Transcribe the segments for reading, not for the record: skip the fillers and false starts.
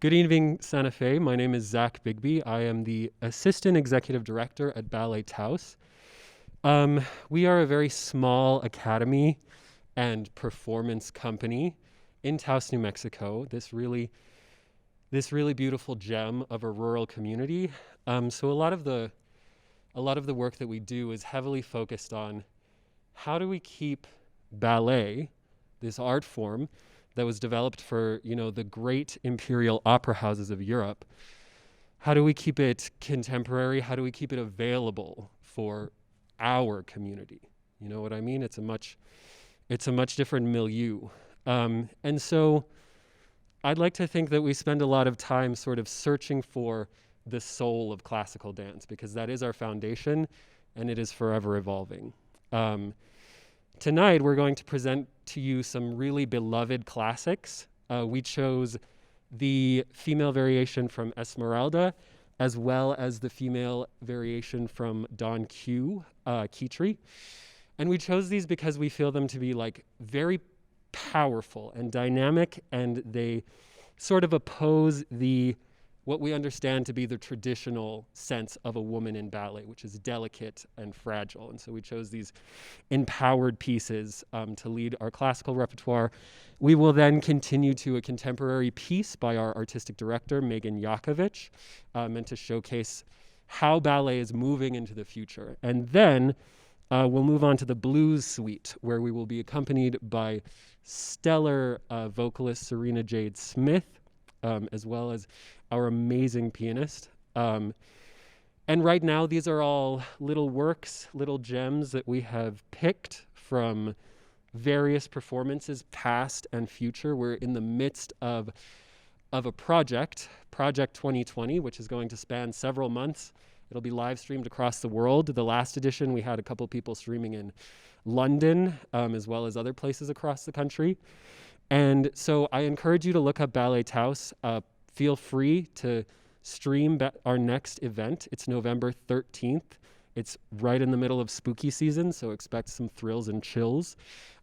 Good evening, Santa Fe. My name is Zach Bigby. I am the Assistant Executive Director at Ballet Taos. We are a very small academy and performance company in Taos, New Mexico. This really beautiful gem of a rural community. So a lot of the work that we do is heavily focused on how do we keep ballet, this art form that was developed for, the great imperial opera houses of Europe. How do we keep it contemporary? How do we keep it available for our community? You know what I mean? It's a much different milieu. And so I'd like to think that we spend a lot of time sort of searching for the soul of classical dance, because that is our foundation and it is forever evolving. Tonight, we're going to present to you some really beloved classics. We chose the female variation from Esmeralda, as well as the female variation from Don Q, Kitri. And we chose these because we feel them to be very powerful and dynamic, and they sort of oppose what we understand to be the traditional sense of a woman in ballet, which is delicate and fragile. And so we chose these empowered pieces to lead our classical repertoire. We will then continue to a contemporary piece by our artistic director, Megan Yakovich, meant to showcase how ballet is moving into the future. And then we'll move on to the blues suite, where we will be accompanied by stellar vocalist Serena Jade Smith, as well as our amazing pianist. And right now, these are all little works, little gems that we have picked from various performances, past and future. We're in the midst of a Project 2020, which is going to span several months. It'll be live streamed across the world. The last edition, we had a couple people streaming in London, as well as other places across the country. And so I encourage you to look up Ballet Taos. Feel free to stream our next event. It's November 13th. It's right in the middle of spooky season, so expect some thrills and chills.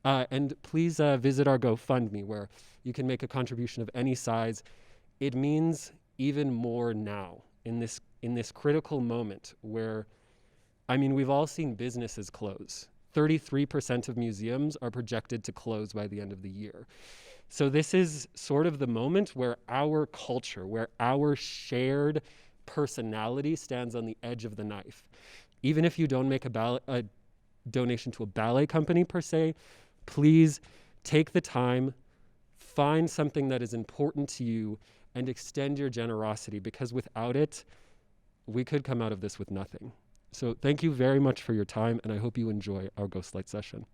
And please visit our GoFundMe, where you can make a contribution of any size. It means even more now in this critical moment where, we've all seen businesses close. 33% of museums are projected to close by the end of the year. So this is sort of the moment where our culture, where our shared personality stands on the edge of the knife. Even if you don't make a donation to a ballet company per se, please take the time, find something that is important to you, and extend your generosity, because without it, we could come out of this with nothing. So thank you very much for your time, and I hope you enjoy our Ghostlight session.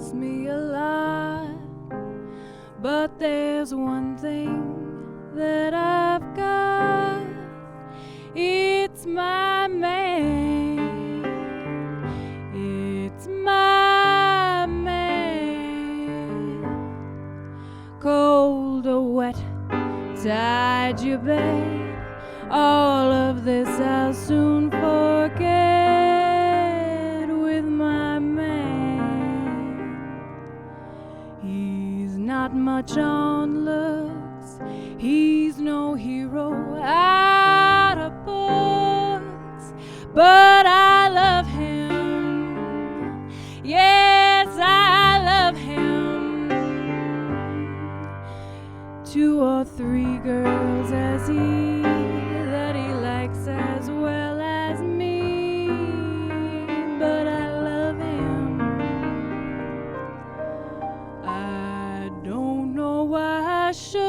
cost me a lot, but there's one thing that I've got. It's my man. It's my man. Cold or wet, tied your bed. All of this I'll soon forget with my man. He's not much on looks, he's no hero out of books, but I love him. Yes, I love him. 2 or 3 girls as he likes as well as me, but I love him. I don't know why I should.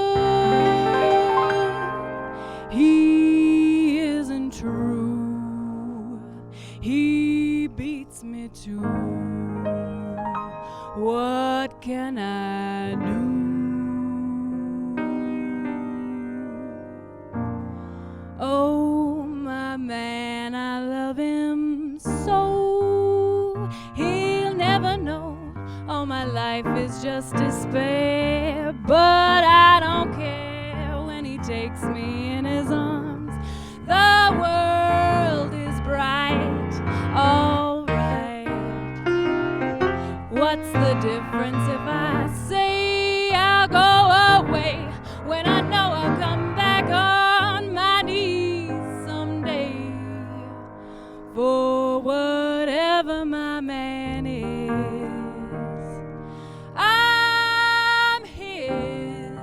He isn't true. He beats me too. What can I do? Oh, my man, I love him so. He'll never know all my life is just despair, but I don't care when he takes me in his arms. The world is bright, all right. What's the difference if I say I'll go away when I know I'll come back on my knees someday? For whatever my man is, I'm his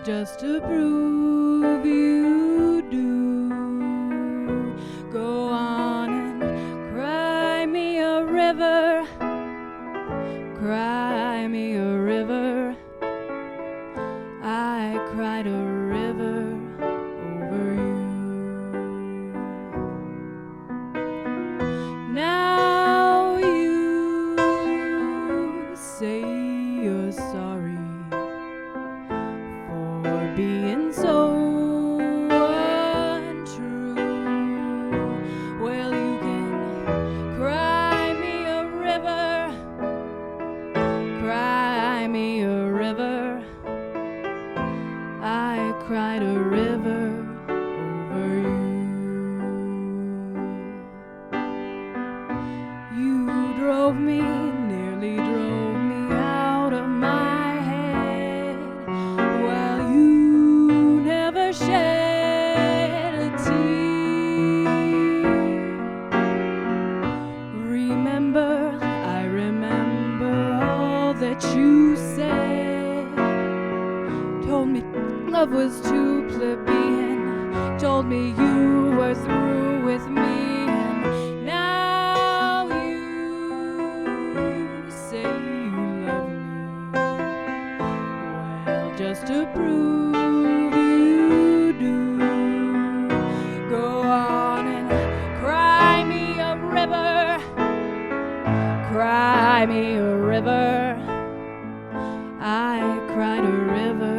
just to prove you do. Go on and cry me a river, cry me a river. I cried a river over you. nearly drove me out of my head. While you never shed a tear. Remember, I remember all that you said. Told me love was too plebeian. Told me you were through with me. And now you say you love me. Well, just to prove you do, go on and cry me a river. Cry me a river. I cried a river.